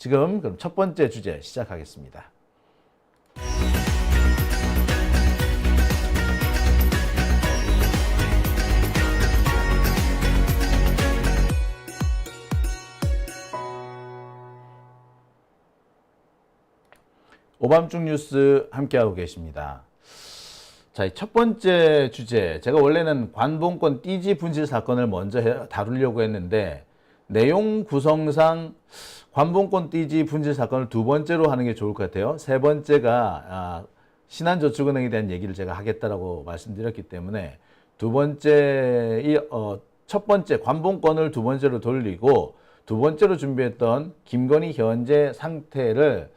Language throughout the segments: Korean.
지금 그럼 첫 번째 주제 시작하겠습니다. 오밤중 뉴스 함께하고 계십니다. 자, 첫 번째 주제, 제가 원래는 관봉권 띠지 분실 사건을 먼저 다루려고 했는데 내용 구성상 관봉권 띠지 분실 사건을 두 번째로 하는 게 좋을 것 같아요. 세 번째가 신한저축은행에 대한 얘기를 제가 하겠다라고 말씀드렸기 때문에 두 번째, 첫 번째 관봉권을 두 번째로 돌리고 두 번째로 준비했던 김건희 현재 상태를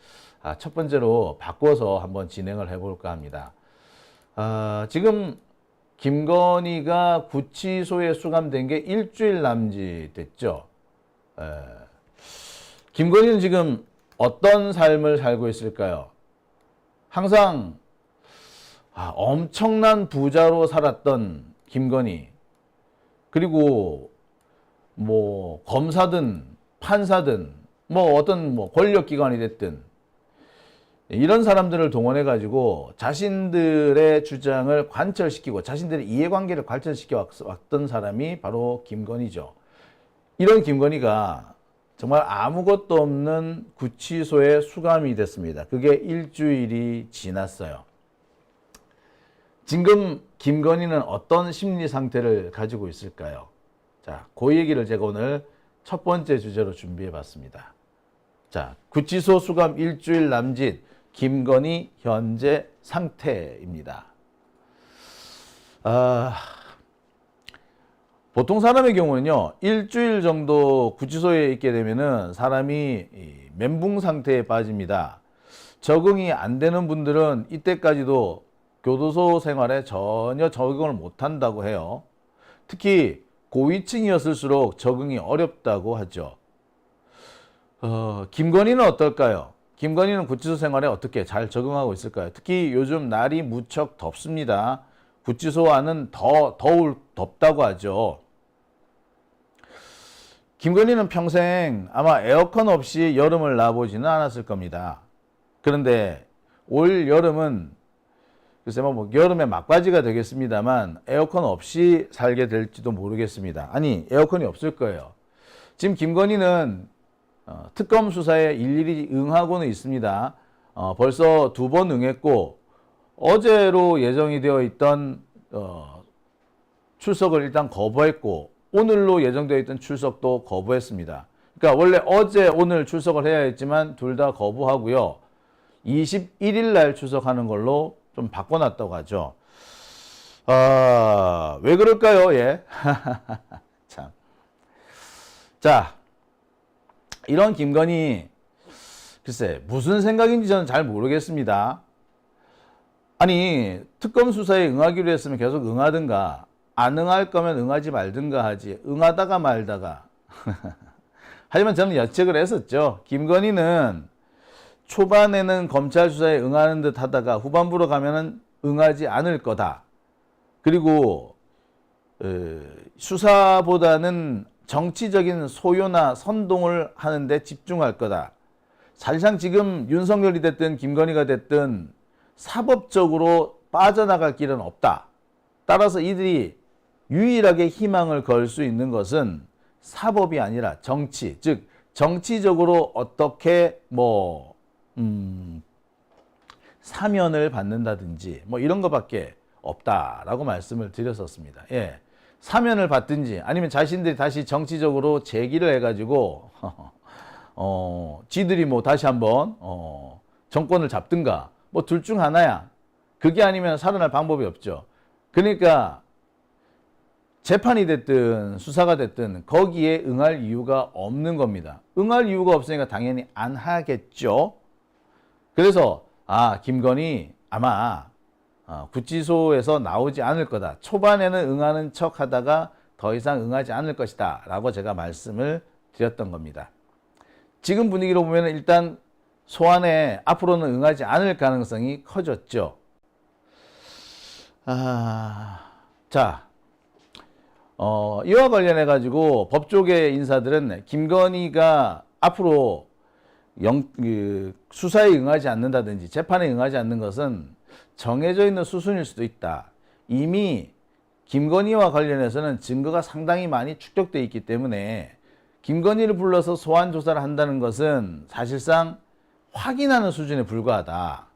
첫 번째로 바꿔서 한번 진행을 해볼까 합니다. 지금 김건희가 구치소에 수감된 게 일주일 남짓 됐죠. 김건희는 지금 어떤 삶을 살고 있을까요? 항상 엄청난 부자로 살았던 김건희, 그리고 뭐 검사든 판사든 뭐 어떤 뭐 권력기관이 됐든 이런 사람들을 동원해 가지고 자신들의 주장을 관철시키고 자신들의 이해관계를 관철시켜 왔던 사람이 바로 김건희죠. 이런 김건희가 정말 아무것도 없는 구치소에 수감이 됐습니다. 그게 일주일이 지났어요. 지금 김건희는 어떤 심리 상태를 가지고 있을까요? 자, 그 얘기를 제가 오늘 첫 번째 주제로 준비해 봤습니다. 자, 구치소 수감 일주일 남짓 김건희 현재 상태입니다. 보통 사람의 경우는요, 일주일 정도 구치소에 있게 되면은 사람이 멘붕 상태에 빠집니다. 적응이 안 되는 분들은 이때까지도 교도소 생활에 전혀 적응을 못 한다고 해요. 특히 고위층이었을수록 적응이 어렵다고 하죠. 김건희는 어떨까요? 김건희는 구치소 생활에 어떻게 잘 적응하고 있을까요? 특히 요즘 날이 무척 덥습니다. 구치소 안은 덥다고 하죠. 김건희는 평생 아마 에어컨 없이 여름을 나보지는 않았을 겁니다. 그런데 올 여름은 글쎄 뭐 여름에 막바지가 되겠습니다만 에어컨 없이 살게 될지도 모르겠습니다. 아니, 에어컨이 없을 거예요. 지금 김건희는 특검 수사에 일일이 응하고는 있습니다. 벌써 2번 응했고 어제로 예정이 되어 있던 출석을 일단 거부했고 오늘로 예정되어 있던 출석도 거부했습니다. 그러니까 원래 어제 오늘 출석을 해야 했지만 둘 다 거부하고요. 21일 날 출석하는 걸로 좀 바꿔놨다고 하죠. 왜 그럴까요? 예. 참. 자, 이런 김건희, 글쎄 무슨 생각인지 저는 잘 모르겠습니다. 아니, 특검 수사에 응하기로 했으면 계속 응하든가, 안 응할 거면 응하지 말든가 하지, 응하다가 말다가. 하지만 저는 예측을 했었죠. 김건희는 초반에는 검찰 수사에 응하는 듯 하다가 후반부로 가면은 응하지 않을 거다. 그리고 수사보다는 정치적인 소요나 선동을 하는데 집중할 거다. 사실상 지금 윤석열이 됐든 김건희가 됐든 사법적으로 빠져나갈 길은 없다. 따라서 이들이 유일하게 희망을 걸 수 있는 것은 사법이 아니라 정치, 즉 정치적으로 어떻게 사면을 받는다든지 뭐 이런 것밖에 없다라고 말씀을 드렸었습니다. 예. 사면을 받든지 아니면 자신들이 다시 정치적으로 재기를 해가지고 지들이 뭐 다시 한번 정권을 잡든가 뭐 둘 중 하나야. 그게 아니면 살아날 방법이 없죠. 그러니까 재판이 됐든 수사가 됐든 거기에 응할 이유가 없는 겁니다. 응할 이유가 없으니까 당연히 안 하겠죠. 그래서 김건희 아마 구치소에서 나오지 않을 거다. 초반에는 응하는 척 하다가 더 이상 응하지 않을 것이다 라고 제가 말씀을 드렸던 겁니다. 지금 분위기로 보면 일단 소환에 앞으로는 응하지 않을 가능성이 커졌죠. 자, 이와 관련해 가지고 법조계 인사들은 김건희가 앞으로 수사에 응하지 않는다든지 재판에 응하지 않는 것은 정해져 있는 수순일 수도 있다. 이미 김건희와 관련해서는 증거가 상당히 많이 축적되어 있기 때문에 김건희를 불러서 소환 조사를 한다는 것은 사실상 확인하는 수준에 불과하다.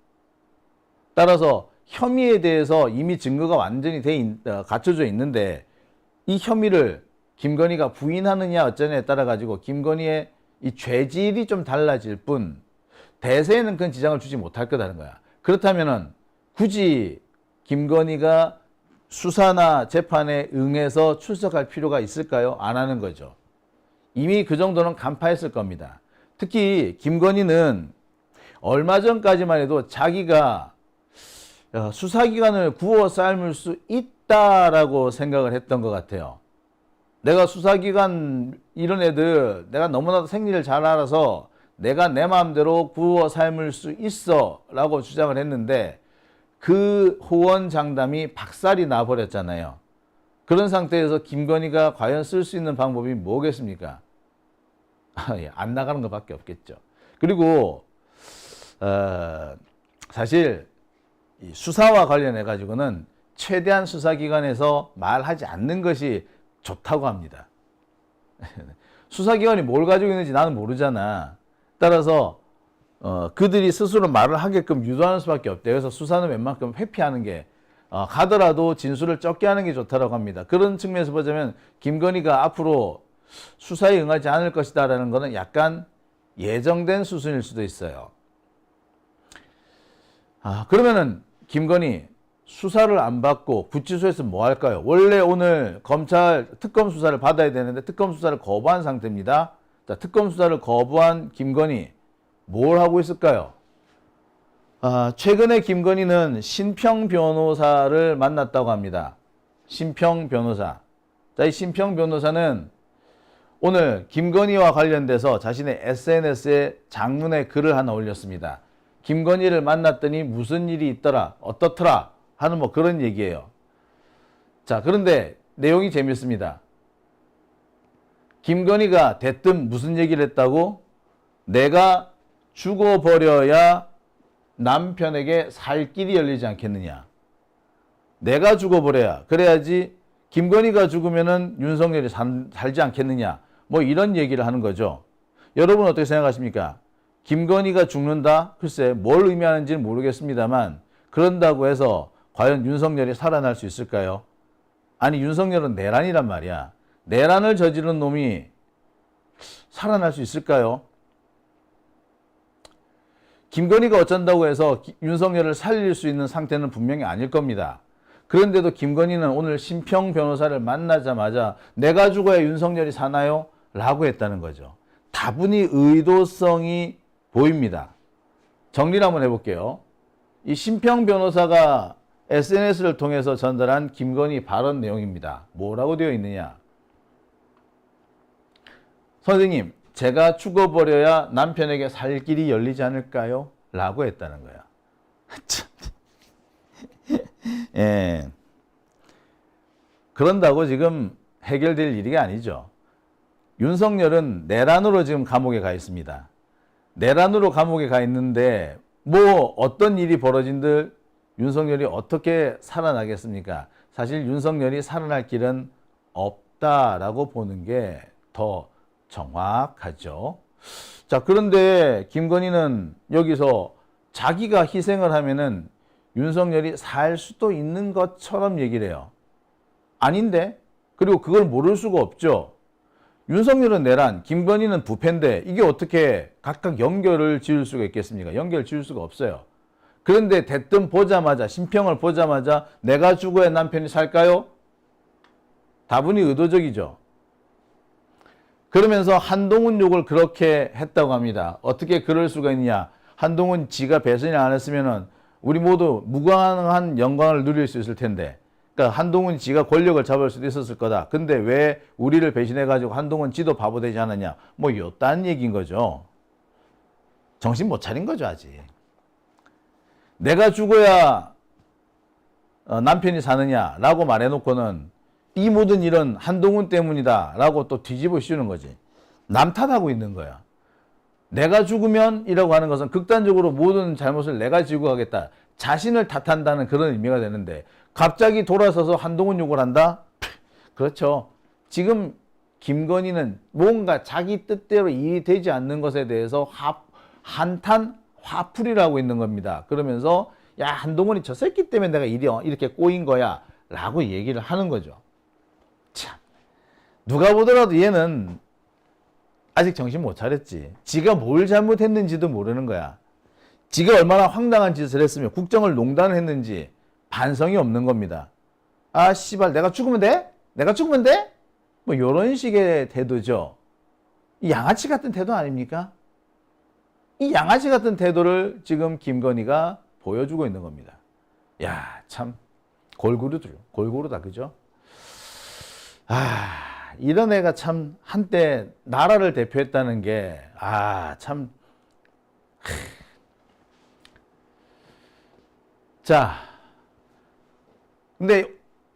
따라서 혐의에 대해서 이미 증거가 완전히 갖춰져 있는데 이 혐의를 김건희가 부인하느냐 어쩌냐에 따라 가지고 김건희의 이 죄질이 좀 달라질 뿐 대세에는 그런 지장을 주지 못할 거다는 거야. 그렇다면은 굳이 김건희가 수사나 재판에 응해서 출석할 필요가 있을까요? 안 하는 거죠. 이미 그 정도는 간파했을 겁니다. 특히 김건희는 얼마 전까지만 해도 자기가 수사기관을 구워 삶을 수 있다라고 생각을 했던 것 같아요. 내가 수사기관 이런 애들 내가 너무나도 생리를 잘 알아서 내가 내 마음대로 구워 삶을 수 있어 라고 주장을 했는데 그 호언장담이 박살이 나버렸잖아요. 그런 상태에서 김건희가 과연 쓸 수 있는 방법이 뭐겠습니까? 안 나가는 것밖에 없겠죠. 그리고 사실 이 수사와 관련해 가지고는 최대한 수사기관에서 말하지 않는 것이 좋다고 합니다. 수사기관이 뭘 가지고 있는지 나는 모르잖아. 따라서 그들이 스스로 말을 하게끔 유도하는 수밖에 없대요. 그래서 수사는 웬만큼 회피하는 게 가더라도 진술을 적게 하는 게 좋다고 합니다. 그런 측면에서 보자면 김건희가 앞으로 수사에 응하지 않을 것이다라는 것은 약간 예정된 수순일 수도 있어요. 그러면은 김건희 수사를 안 받고 구치소에서 뭐 할까요? 원래 오늘 검찰 특검 수사를 받아야 되는데 특검 수사를 거부한 상태입니다. 자, 특검 수사를 거부한 김건희 뭘 하고 있을까요? 최근에 김건희는 신평 변호사를 만났다고 합니다. 신평 변호사. 자, 이 신평 변호사는 오늘 김건희와 관련돼서 자신의 SNS에 장문의 글을 하나 올렸습니다. 김건희를 만났더니 무슨 일이 있더라, 어떻더라 하는 뭐 그런 얘기예요. 자, 그런데 내용이 재밌습니다. 김건희가 대뜸 무슨 얘기를 했다고? 내가 죽어버려야 남편에게 살 길이 열리지 않겠느냐. 내가 죽어버려야, 그래야지 김건희가 죽으면은 윤석열이 살지 않겠느냐. 뭐 이런 얘기를 하는 거죠. 여러분 어떻게 생각하십니까? 김건희가 죽는다? 글쎄 뭘 의미하는지는 모르겠습니다만 그런다고 해서 과연 윤석열이 살아날 수 있을까요? 아니 윤석열은 내란이란 말이야. 내란을 저지른 놈이 살아날 수 있을까요? 김건희가 어쩐다고 해서 윤석열을 살릴 수 있는 상태는 분명히 아닐 겁니다. 그런데도 김건희는 오늘 신평 변호사를 만나자마자 내가 죽어야 윤석열이 사나요? 라고 했다는 거죠. 다분히 의도성이 보입니다. 정리를 한번 해볼게요. 이 신평 변호사가 SNS를 통해서 전달한 김건희 발언 내용입니다. 뭐라고 되어 있느냐? 선생님, 제가 죽어버려야 남편에게 살 길이 열리지 않을까요? 라고 했다는 거야. 예. 그런다고 지금 해결될 일이 아니죠. 윤석열은 내란으로 지금 감옥에 가 있습니다. 내란으로 감옥에 가 있는데 뭐 어떤 일이 벌어진들 윤석열이 어떻게 살아나겠습니까? 사실 윤석열이 살아날 길은 없다라고 보는 게 더 정확하죠. 자, 그런데 김건희는 여기서 자기가 희생을 하면은 윤석열이 살 수도 있는 것처럼 얘기를 해요. 아닌데? 그리고 그걸 모를 수가 없죠. 윤석열은 내란, 김건희는 부패인데 이게 어떻게 각각 연결을 지을 수가 있겠습니까? 연결을 지을 수가 없어요. 그런데 대뜸 보자마자, 신평을 보자마자 내가 죽어야 남편이 살까요? 다분히 의도적이죠. 그러면서 한동훈 욕을 그렇게 했다고 합니다. 어떻게 그럴 수가 있느냐. 한동훈 지가 배신을 안 했으면 우리 모두 무관한 영광을 누릴 수 있을 텐데. 그러니까 한동훈 지가 권력을 잡을 수도 있었을 거다. 근데 왜 우리를 배신해가지고 한동훈 지도 바보 되지 않았냐. 뭐 요딴 얘기인 거죠. 정신 못 차린 거죠 아직. 내가 죽어야 남편이 사느냐라고 말해놓고는 이 모든 일은 한동훈 때문이다 라고 또 뒤집어 씌우는 거지. 남 탓하고 있는 거야. 내가 죽으면이라고 하는 것은 극단적으로 모든 잘못을 내가 지고 가겠다. 자신을 탓한다는 그런 의미가 되는데 갑자기 돌아서서 한동훈 욕을 한다? 그렇죠. 지금 김건희는 뭔가 자기 뜻대로 일이 되지 않는 것에 대해서 한탄 화풀이를 하고 있는 겁니다. 그러면서 야, 한동훈이 저 새끼 때문에 내가 일이 이렇게 꼬인 거야 라고 얘기를 하는 거죠. 참, 누가 보더라도 얘는 아직 정신 못 차렸지. 지가 뭘 잘못했는지도 모르는 거야. 지가 얼마나 황당한 짓을 했으며 국정을 농단을 했는지 반성이 없는 겁니다. 아, 씨발, 내가 죽으면 돼? 내가 죽으면 돼? 뭐 이런 식의 태도죠. 이 양아치 같은 태도 아닙니까? 이 양아치 같은 태도를 지금 김건희가 보여주고 있는 겁니다. 야, 참 골고루다, 그죠? 아, 이런 애가 참 한때 나라를 대표했다는 게 참. 자, 근데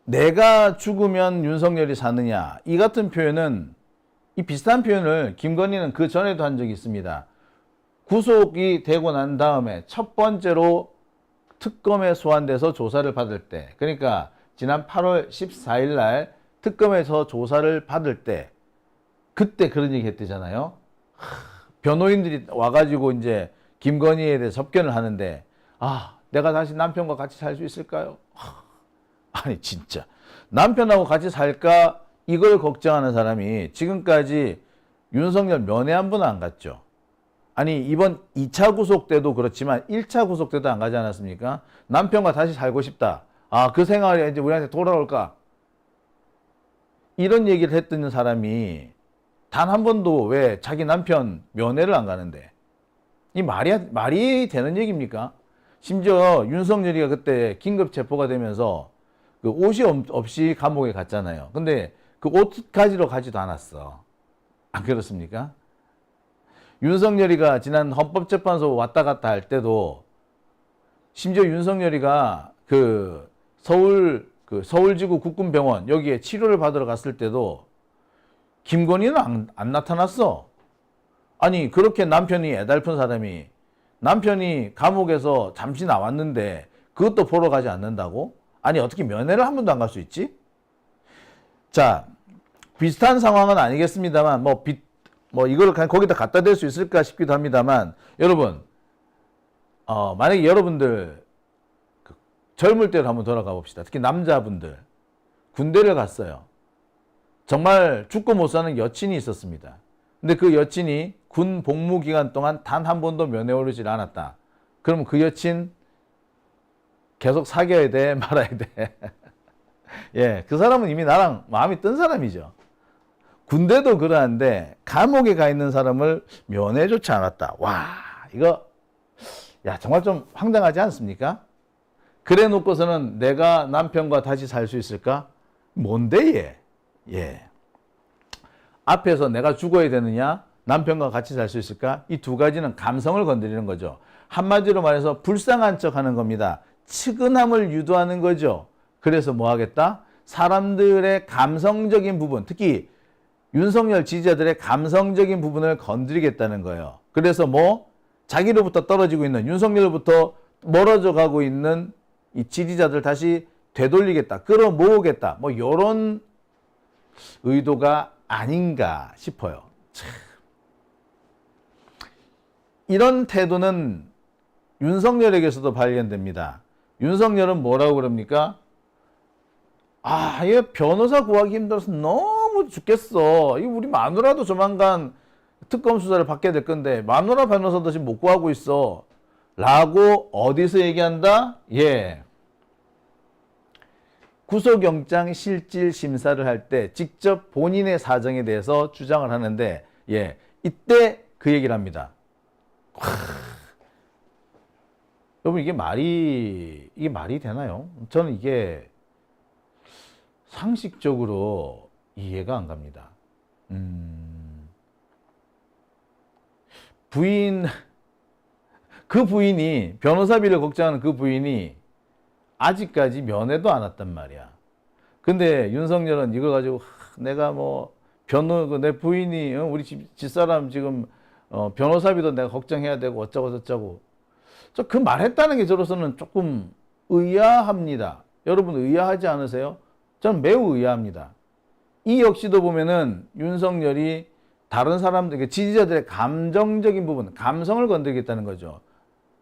내가 죽으면 윤석열이 사느냐, 이 같은 표현은, 이 비슷한 표현을 김건희는 그 전에도 한 적이 있습니다. 구속이 되고 난 다음에 첫 번째로 특검에 소환돼서 조사를 받을 때, 그러니까 지난 8월 14일 날 특검에서 조사를 받을 때, 그때 그런 얘기 했대잖아요. 변호인들이 와가지고 이제 김건희에 대해 접견을 하는데, 내가 다시 남편과 같이 살 수 있을까요? 아니, 진짜. 남편하고 같이 살까? 이걸 걱정하는 사람이 지금까지 윤석열 면회 한 번 안 갔죠. 아니, 이번 2차 구속 때도 그렇지만 1차 구속 때도 안 가지 않았습니까? 남편과 다시 살고 싶다. 그 생활이 이제 우리한테 돌아올까? 이런 얘기를 했던 사람이 단 한 번도 왜 자기 남편 면회를 안 가는데, 이 말이 되는 얘기입니까? 심지어 윤석열이가 그때 긴급 체포가 되면서 그 옷이 없이 감옥에 갔잖아요. 근데 그 옷 가지러 가지도 않았어. 안 그렇습니까? 윤석열이가 지난 헌법재판소 왔다 갔다 할 때도 심지어 윤석열이가 그 서울지구 국군병원 여기에 치료를 받으러 갔을 때도 김건희는 안 나타났어. 아니, 그렇게 남편이 애달픈 사람이 남편이 감옥에서 잠시 나왔는데 그것도 보러 가지 않는다고? 아니, 어떻게 면회를 한 번도 안 갈 수 있지? 자, 비슷한 상황은 아니겠습니다만 이거를 그냥 거기다 갖다 댈 수 있을까 싶기도 합니다만, 여러분, 만약에 여러분들 젊을 때로 한번 돌아가 봅시다. 특히 남자분들 군대를 갔어요. 정말 죽고 못 사는 여친이 있었습니다. 근데 그 여친이 군 복무 기간 동안 단 한 번도 면회 오르질 않았다. 그러면 그 여친 계속 사귀어야 돼, 말아야 돼? 예, 그 사람은 이미 나랑 마음이 뜬 사람이죠. 군대도 그러한데 감옥에 가 있는 사람을 면회조차 않았다. 와, 이거 정말 좀 황당하지 않습니까? 그래 놓고서는 내가 남편과 다시 살 수 있을까? 뭔데 얘? 예. 앞에서 내가 죽어야 되느냐? 남편과 같이 살 수 있을까? 이 두 가지는 감성을 건드리는 거죠. 한마디로 말해서 불쌍한 척 하는 겁니다. 측은함을 유도하는 거죠. 그래서 뭐 하겠다? 사람들의 감성적인 부분, 특히 윤석열 지지자들의 감성적인 부분을 건드리겠다는 거예요. 그래서 자기로부터 떨어지고 있는, 윤석열로부터 멀어져 가고 있는 이 지지자들 다시 되돌리겠다, 끌어모으겠다, 이런 의도가 아닌가 싶어요. 참. 이런 태도는 윤석열에게서도 발견됩니다. 윤석열은 뭐라고 그럽니까? 얘 변호사 구하기 힘들어서 너무 죽겠어. 우리 마누라도 조만간 특검 수사를 받게 될 건데 마누라 변호사도 지금 못 구하고 있어. 라고 어디서 얘기한다? 예. 구속영장 실질 심사를 할 때 직접 본인의 사정에 대해서 주장을 하는데, 예, 이때 그 얘기를 합니다. 여러분, 이게 말이 되나요? 저는 이게 상식적으로 이해가 안 갑니다. 그 부인이, 변호사비를 걱정하는 그 부인이 아직까지 면회도 안 왔단 말이야. 근데 윤석열은 이걸 가지고 내가 내 부인이 우리 집사람 지금 변호사비도 내가 걱정해야 되고 어쩌고 저쩌고. 저 그 말했다는 게 저로서는 조금 의아합니다. 여러분 의아하지 않으세요? 저는 매우 의아합니다. 이 역시도 보면은 윤석열이 다른 사람들, 지지자들의 감정적인 부분, 감성을 건드리겠다는 거죠.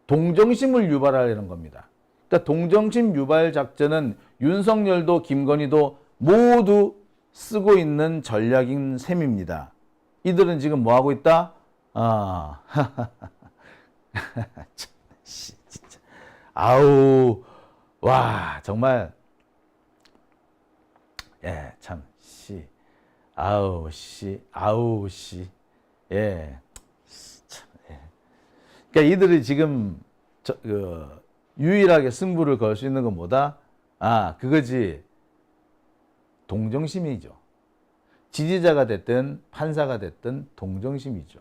동정심을 유발하려는 겁니다. 그러니까 동정심 유발 작전은 윤석열도 김건희도 모두 쓰고 있는 전략인 셈입니다. 이들은 지금 뭐 하고 있다? 진짜. 아우, 와, 정말. 예, 참, 아우, 예. 참, 예. 그러니까 이들이 지금, 유일하게 승부를 걸 수 있는 건 뭐다? 그거지. 동정심이죠. 지지자가 됐든 판사가 됐든 동정심이죠.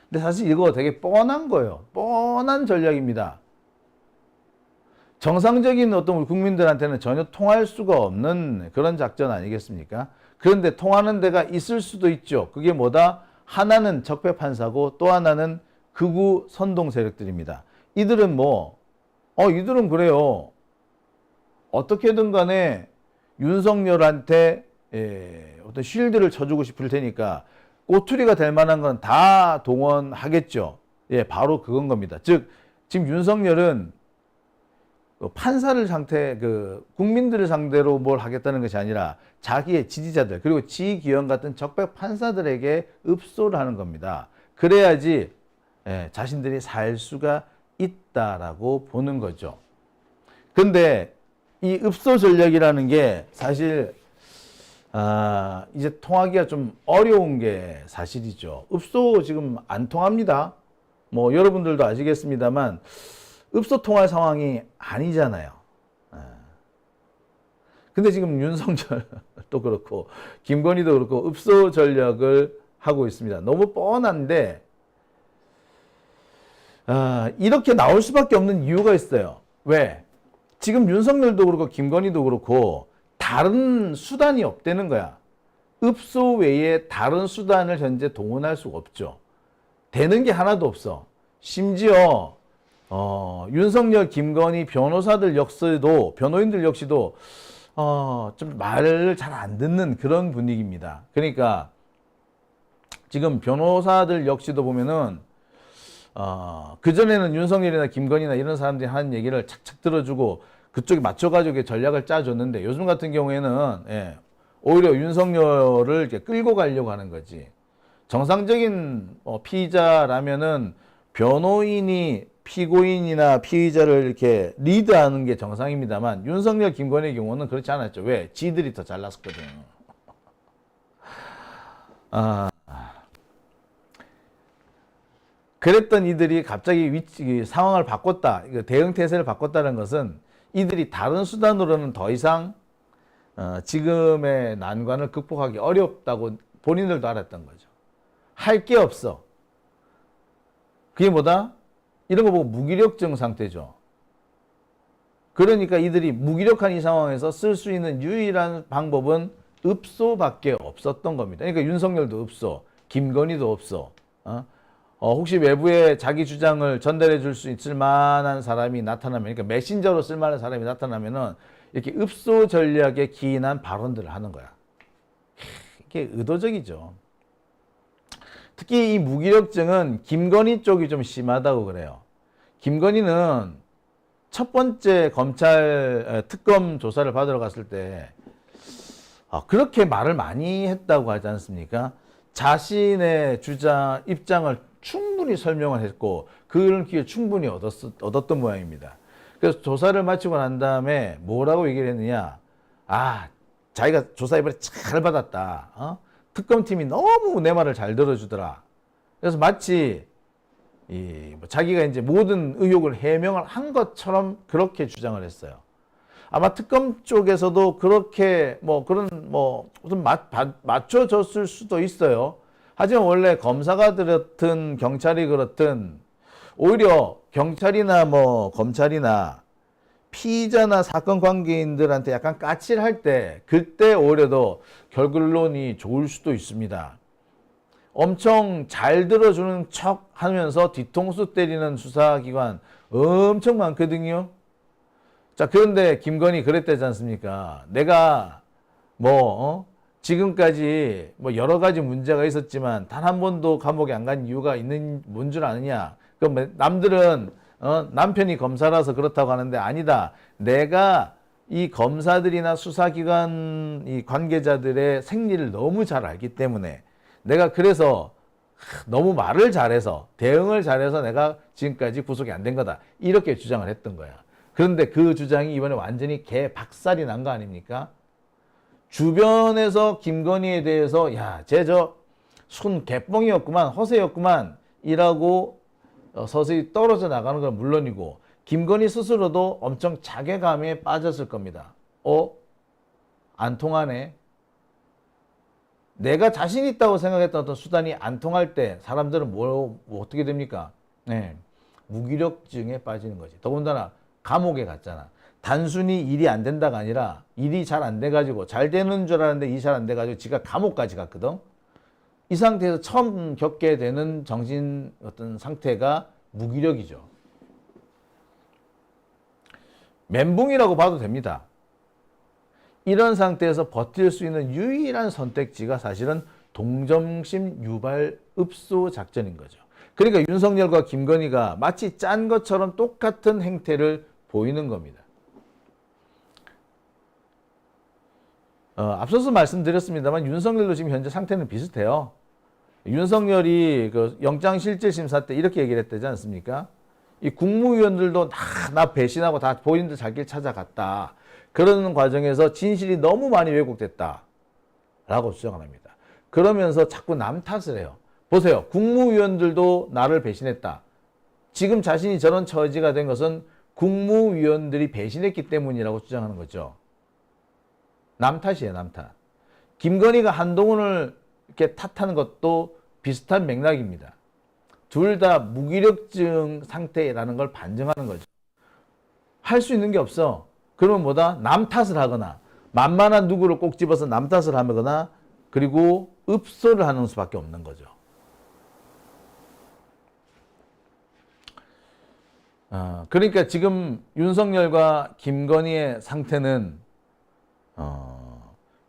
근데 사실 이거 되게 뻔한 거예요. 뻔한 전략입니다. 정상적인 어떤 우리 국민들한테는 전혀 통할 수가 없는 그런 작전 아니겠습니까? 그런데 통하는 데가 있을 수도 있죠. 그게 뭐다? 하나는 적폐 판사고 또 하나는 극우 선동 세력들입니다. 이들은 이들은 그래요. 어떻게든 간에 윤석열한테 어떤 쉴드를 쳐주고 싶을 테니까 꼬투리가 될 만한 건 다 동원하겠죠. 예, 바로 그건 겁니다. 즉, 지금 윤석열은 판사를 국민들을 상대로 뭘 하겠다는 것이 아니라 자기의 지지자들, 그리고 지기현 같은 적폐 판사들에게 읍소를 하는 겁니다. 그래야지 자신들이 살 수가 있다라고 보는 거죠. 근데 이 읍소 전략이라는 게 사실 이제 통하기가 좀 어려운 게 사실이죠. 읍소 지금 안 통합니다. 여러분들도 아시겠습니다만 읍소 통할 상황이 아니잖아요. 근데 지금 윤석열도 그렇고 김건희도 그렇고 읍소 전략을 하고 있습니다. 너무 뻔한데 이렇게 나올 수밖에 없는 이유가 있어요. 왜? 지금 윤석열도 그렇고 김건희도 그렇고 다른 수단이 없다는 거야. 읍소 외에 다른 수단을 현재 동원할 수가 없죠. 되는 게 하나도 없어. 심지어 윤석열, 김건희 변호인들 역시도 좀 말을 잘 안 듣는 그런 분위기입니다. 그러니까 지금 변호사들 역시도 보면은 그전에는 윤석열이나 김건희나 이런 사람들이 하는 얘기를 착착 들어주고 그쪽에 맞춰가지고 전략을 짜줬는데 요즘 같은 경우에는 오히려 윤석열을 이렇게 끌고 가려고 하는 거지. 정상적인 피의자라면은 변호인이 피고인이나 피의자를 이렇게 리드하는 게 정상입니다만 윤석열, 김건희의 경우는 그렇지 않았죠. 왜? 지들이 더 잘났었거든. 그랬던 이들이 갑자기 상황을 바꿨다, 대응 태세를 바꿨다는 것은 이들이 다른 수단으로는 더 이상 지금의 난관을 극복하기 어렵다고 본인들도 알았던 거죠. 할 게 없어. 그게 뭐다? 이런 거 보고 무기력증 상태죠. 그러니까 이들이 무기력한 이 상황에서 쓸 수 있는 유일한 방법은 읍소밖에 없었던 겁니다. 그러니까 윤석열도 읍소, 김건희도 읍소. 혹시 외부에 자기 주장을 전달해 줄 수 있을 만한 사람이 나타나면, 그러니까 메신저로 쓸 만한 사람이 나타나면은 이렇게 읍소 전략에 기인한 발언들을 하는 거야. 이게 의도적이죠. 특히 이 무기력증은 김건희 쪽이 좀 심하다고 그래요. 김건희는 첫 번째 검찰 특검 조사를 받으러 갔을 때 그렇게 말을 많이 했다고 하지 않습니까? 자신의 입장을 충분히 설명을 했고 그런 기회 충분히 얻었던 모양입니다. 그래서 조사를 마치고 난 다음에 뭐라고 얘기를 했느냐? 자기가 조사 이번에 잘 받았다. 특검팀이 너무 내 말을 잘 들어주더라. 그래서 마치 자기가 이제 모든 의혹을 해명을 한 것처럼 그렇게 주장을 했어요. 아마 특검 쪽에서도 그렇게 좀 맞춰줬을 수도 있어요. 하지만 원래 검사가 그렇든 경찰이 그렇든 오히려 경찰이나 검찰이나 피의자나 사건 관계인들한테 약간 까칠할 때 그때 오히려 더 결론이 좋을 수도 있습니다. 엄청 잘 들어주는 척 하면서 뒤통수 때리는 수사기관 엄청 많거든요. 자, 그런데 김건희 그랬대지 않습니까? 내가 지금까지 뭐 여러 가지 문제가 있었지만 단 한 번도 감옥에 안 간 이유가 있는 뭔 줄 아느냐? 그럼 남들은 남편이 검사라서 그렇다고 하는데 아니다. 내가 이 검사들이나 수사기관 이 관계자들의 생리를 너무 잘 알기 때문에 내가 그래서 너무 말을 잘해서 대응을 잘해서 내가 지금까지 구속이 안 된 거다. 이렇게 주장을 했던 거야. 그런데 그 주장이 이번에 완전히 개박살이 난 거 아닙니까? 주변에서 김건희에 대해서 야, 쟤 순 개뻥이었구만, 허세였구만 이라고 서서히 떨어져 나가는 건 물론이고 김건희 스스로도 엄청 자괴감에 빠졌을 겁니다. 안 통하네. 내가 자신 있다고 생각했던 어떤 수단이 안 통할 때 사람들은 어떻게 됩니까? 네, 무기력증에 빠지는 거지. 더군다나 감옥에 갔잖아. 단순히 일이 안 된다가 아니라 일이 잘 안 돼가지고 잘 되는 줄 알았는데 일이 잘 안 돼가지고 지가 감옥까지 갔거든. 이 상태에서 처음 겪게 되는 정신 어떤 상태가 무기력이죠. 멘붕이라고 봐도 됩니다. 이런 상태에서 버틸 수 있는 유일한 선택지가 사실은 동정심 유발 읍소 작전인 거죠. 그러니까 윤석열과 김건희가 마치 짠 것처럼 똑같은 행태를 보이는 겁니다. 앞서서 말씀드렸습니다만 윤석열도 지금 현재 상태는 비슷해요. 윤석열이 그 영장실질심사 때 이렇게 얘기를 했다지 않습니까? 이 국무위원들도 나 배신하고 다 본인들 잘 길 찾아갔다. 그러는 과정에서 진실이 너무 많이 왜곡됐다. 라고 주장을 합니다. 그러면서 자꾸 남 탓을 해요. 보세요. 국무위원들도 나를 배신했다. 지금 자신이 저런 처지가 된 것은 국무위원들이 배신했기 때문이라고 주장하는 거죠. 남 탓이에요, 남 탓. 김건희가 한동훈을 이렇게 탓하는 것도 비슷한 맥락입니다. 둘 다 무기력증 상태라는 걸 반증하는 거죠. 할 수 있는 게 없어. 그러면 뭐다? 남 탓을 하거나 만만한 누구를 꼭 집어서 남 탓을 하거나 그리고 읍소를 하는 수밖에 없는 거죠. 그러니까 지금 윤석열과 김건희의 상태는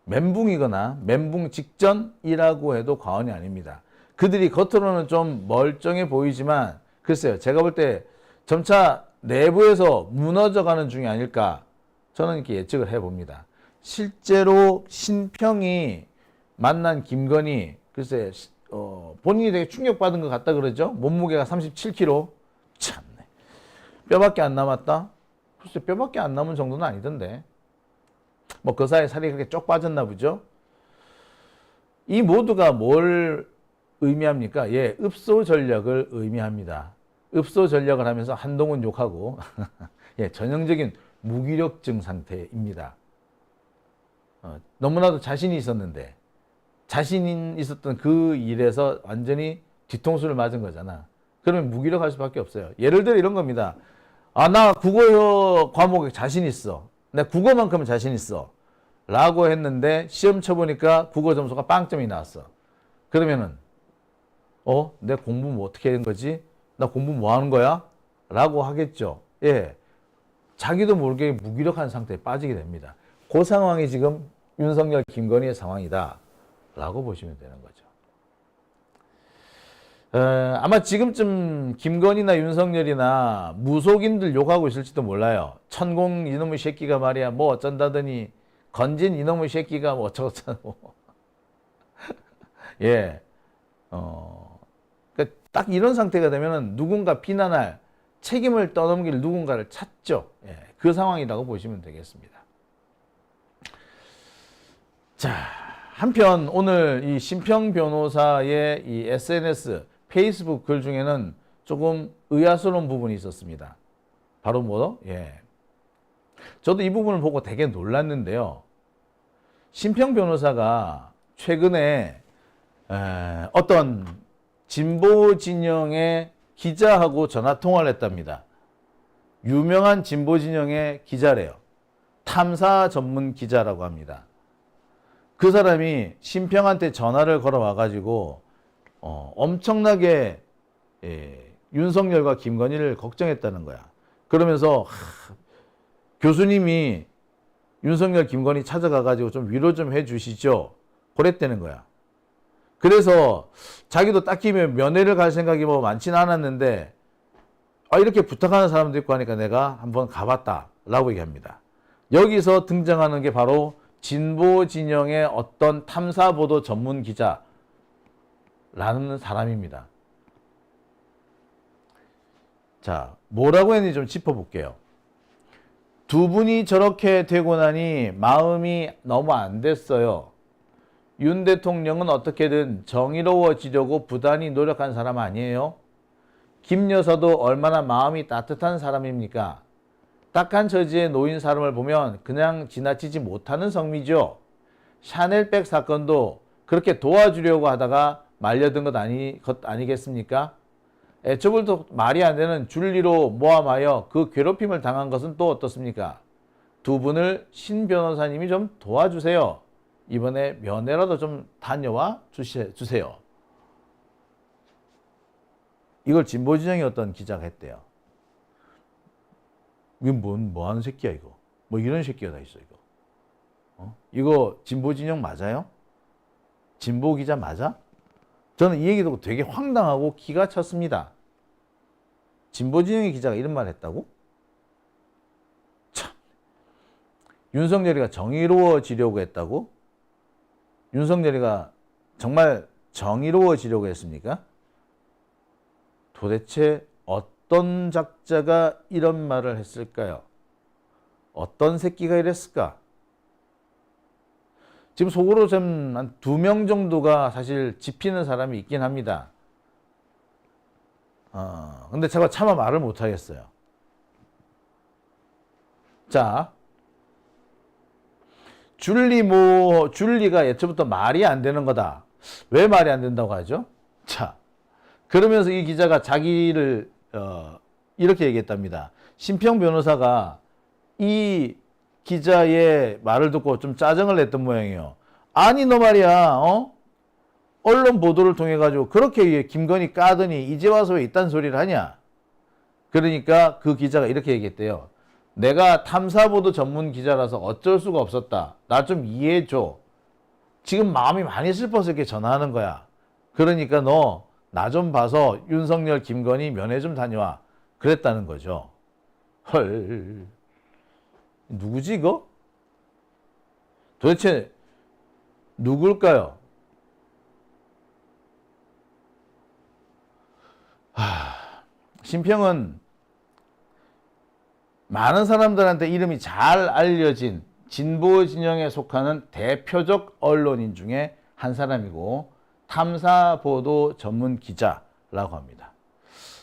멘붕이거나 멘붕 직전이라고 해도 과언이 아닙니다. 그들이 겉으로는 좀 멀쩡해 보이지만 글쎄요. 제가 볼 때 점차 내부에서 무너져가는 중이 아닐까 저는 이렇게 예측을 해봅니다. 실제로 신평이 만난 김건희 글쎄 본인이 되게 충격받은 것 같다 그러죠. 몸무게가 37kg. 참네. 뼈밖에 안 남았다? 글쎄 뼈밖에 안 남은 정도는 아니던데. 뭐 그 사이에 살이 그렇게 쪽 빠졌나 보죠. 이 모두가 뭘 의미합니까? 예, 읍소 전략을 의미합니다. 읍소 전략을 하면서 한동훈 욕하고 예, 전형적인 무기력증 상태입니다. 너무나도 자신이 있었는데 자신이 있었던 그 일에서 완전히 뒤통수를 맞은 거잖아. 그러면 무기력할 수밖에 없어요. 예를 들어 이런 겁니다. 나 국어 과목에 자신 있어. 내 국어만큼은 자신 있어. 라고 했는데 시험 쳐보니까 국어 점수가 빵점이 나왔어. 그러면은 내 공부 뭐 어떻게 된 거지? 나 공부 뭐 하는 거야? 라고 하겠죠. 예. 자기도 모르게 무기력한 상태에 빠지게 됩니다. 그 상황이 지금 윤석열, 김건희의 상황이다. 라고 보시면 되는 거죠. 아마 지금쯤 김건희나 윤석열이나 무속인들 욕하고 있을지도 몰라요. 천공 이놈의 새끼가 말이야 뭐 어쩐다더니 건진 이놈의 새끼가 뭐 어쩌고저쩌고. 예. 그러니까 딱 이런 상태가 되면은 누군가 비난할 책임을 떠넘길 누군가를 찾죠. 예. 그 상황이라고 보시면 되겠습니다. 자, 한편 오늘 이 심평 변호사의 이 SNS 페이스북 글 중에는 조금 의아스러운 부분이 있었습니다. 바로 뭐죠? 예. 저도 이 부분을 보고 되게 놀랐는데요. 심평 변호사가 최근에 어떤 진보 진영의 기자하고 전화 통화를 했답니다. 유명한 진보 진영의 기자래요. 탐사 전문 기자라고 합니다. 그 사람이 심평한테 전화를 걸어와가지고 엄청나게 윤석열과 김건희를 걱정했다는 거야. 그러면서 교수님이 윤석열, 김건희 찾아가가지고 좀 위로 좀 해주시죠. 그랬다는 거야. 그래서 자기도 딱히 면회를 갈 생각이 뭐 많지는 않았는데 이렇게 부탁하는 사람도 있고 하니까 내가 한번 가봤다라고 얘기합니다. 여기서 등장하는 게 바로 진보 진영의 어떤 탐사보도 전문 기자라는 사람입니다. 자, 뭐라고 했는지 좀 짚어볼게요. 두 분이 저렇게 되고 나니 마음이 너무 안 됐어요. 윤 대통령은 어떻게든 정의로워지려고 부단히 노력한 사람 아니에요? 김 여사도 얼마나 마음이 따뜻한 사람입니까? 딱한 처지에 놓인 사람을 보면 그냥 지나치지 못하는 성미죠. 샤넬백 사건도 그렇게 도와주려고 하다가 말려든 것 아니겠습니까? 애초부터 말이 안 되는 줄리로 모함하여 그 괴롭힘을 당한 것은 또 어떻습니까? 두 분을 신 변호사님이 좀 도와주세요. 이번에 면회라도 좀 다녀와 주세요. 이걸 진보진영의 어떤 기자가 했대요. 이건 뭐 하는 새끼야 이거. 뭐 이런 새끼가 다 있어 이거. 이거 진보진영 맞아요? 진보 기자 맞아? 저는 이 얘기 듣고 되게 황당하고 기가 찼습니다. 진보진영의 기자가 이런 말 했다고? 참. 윤석열이가 정의로워지려고 했다고? 윤석열이가 정말 정의로워지려고 했습니까? 도대체 어떤 작자가 이런 말을 했을까요? 어떤 새끼가 이랬을까? 지금 속으로 좀 한 2명 정도가 사실 짚히는 사람이 있긴 합니다. 근데 제가 차마 말을 못 하겠어요. 자, 줄리가 예초부터 말이 안 되는 거다. 왜 말이 안 된다고 하죠? 자, 그러면서 이 기자가 자기를 이렇게 얘기했답니다. 심평 변호사가 이 기자의 말을 듣고 좀 짜증을 냈던 모양이에요. 아니 너 말이야, 언론 보도를 통해 가지고 그렇게 김건희 까더니 이제 와서 왜 이딴 소리를 하냐? 그러니까 그 기자가 이렇게 얘기했대요. 내가 탐사보도 전문 기자라서 어쩔 수가 없었다. 나 좀 이해해줘. 지금 마음이 많이 슬퍼서 이렇게 전화하는 거야. 그러니까 너 나 좀 봐서 윤석열, 김건희 면회 좀 다녀와. 그랬다는 거죠. 헐. 누구지 이거? 도대체 누굴까요? 심평은 많은 사람들한테 이름이 잘 알려진 진보 진영에 속하는 대표적 언론인 중에 한 사람이고 탐사보도 전문 기자라고 합니다.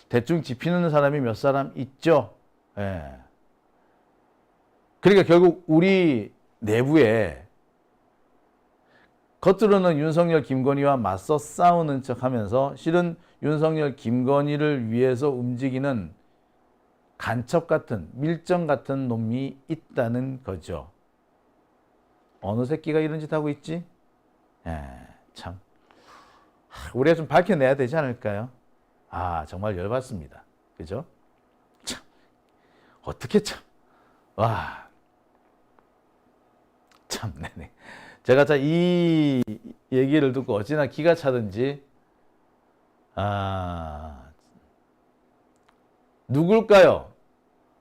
대충 짚히는 사람이 몇 사람 있죠. 예. 그러니까 결국 우리 내부에 겉으로는 윤석열, 김건희와 맞서 싸우는 척하면서 실은 윤석열, 김건희를 위해서 움직이는 간첩 같은, 밀정 같은 놈이 있다는 거죠. 어느 새끼가 이런 짓 하고 있지? 참. 우리가 좀 밝혀내야 되지 않을까요? 정말 열받습니다. 그죠? 참. 어떻게 참. 와. 참, 네네. 제가 이 얘기를 듣고 어찌나 기가 차든지, 누굴까요?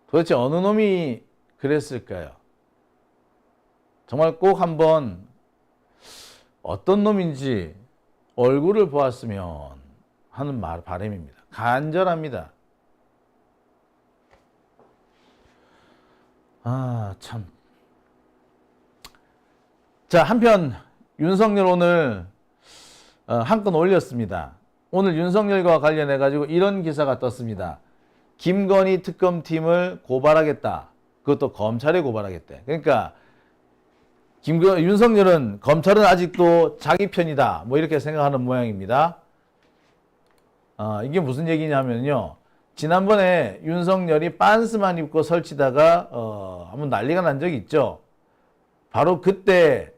도대체 어느 놈이 그랬을까요? 정말 꼭 한번 어떤 놈인지 얼굴을 보았으면 하는 바람입니다. 간절합니다. 참. 자, 한편 윤석열 오늘 한 건 올렸습니다. 오늘 윤석열과 관련해 가지고 이런 기사가 떴습니다. 김건희 특검팀을 고발하겠다. 그것도 검찰에 고발하겠대. 그러니까 윤석열은 검찰은 아직도 자기 편이다. 뭐 이렇게 생각하는 모양입니다. 이게 무슨 얘기냐면요. 지난번에 윤석열이 빤스만 입고 설치다가 한번 난리가 난 적이 있죠. 바로 그때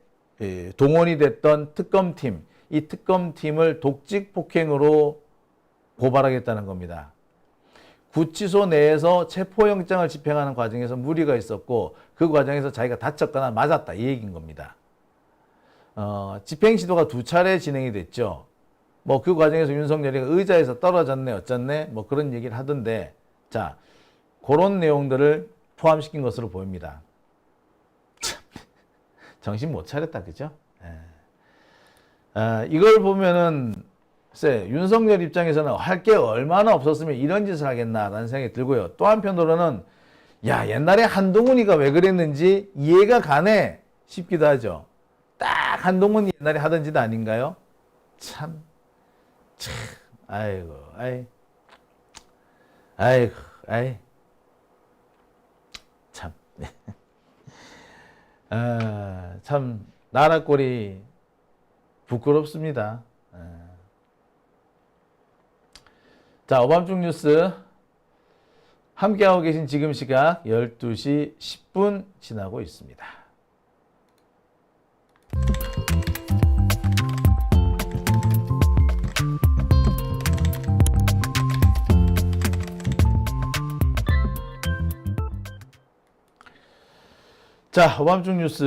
동원이 됐던 특검팀 이 특검팀을 독직 폭행으로 고발하겠다는 겁니다. 구치소 내에서 체포영장을 집행하는 과정에서 무리가 있었고 그 과정에서 자기가 다쳤거나 맞았다 이 얘기인 겁니다. 집행 시도가 2차례 진행이 됐죠. 뭐 그 과정에서 윤석열이 의자에서 떨어졌네 어쩌네 뭐 그런 얘기를 하던데 자 그런 내용들을 포함시킨 것으로 보입니다. 참, 정신 못 차렸다 그죠? 이걸 보면은 글쎄 윤석열 입장에서는 할 게 얼마나 없었으면 이런 짓을 하겠나라는 생각이 들고요. 또 한편으로는 야 옛날에 한동훈이가 왜 그랬는지 이해가 가네 싶기도 하죠. 딱 한동훈이 옛날에 하던 짓 아닌가요? 참, 아이고, 참, 참 나라 꼴이 부끄럽습니다. 자, 오밤중 뉴스 함께하고 계신 지금 시각 12시 10분 지나고 있습니다. 자, 오밤중 뉴스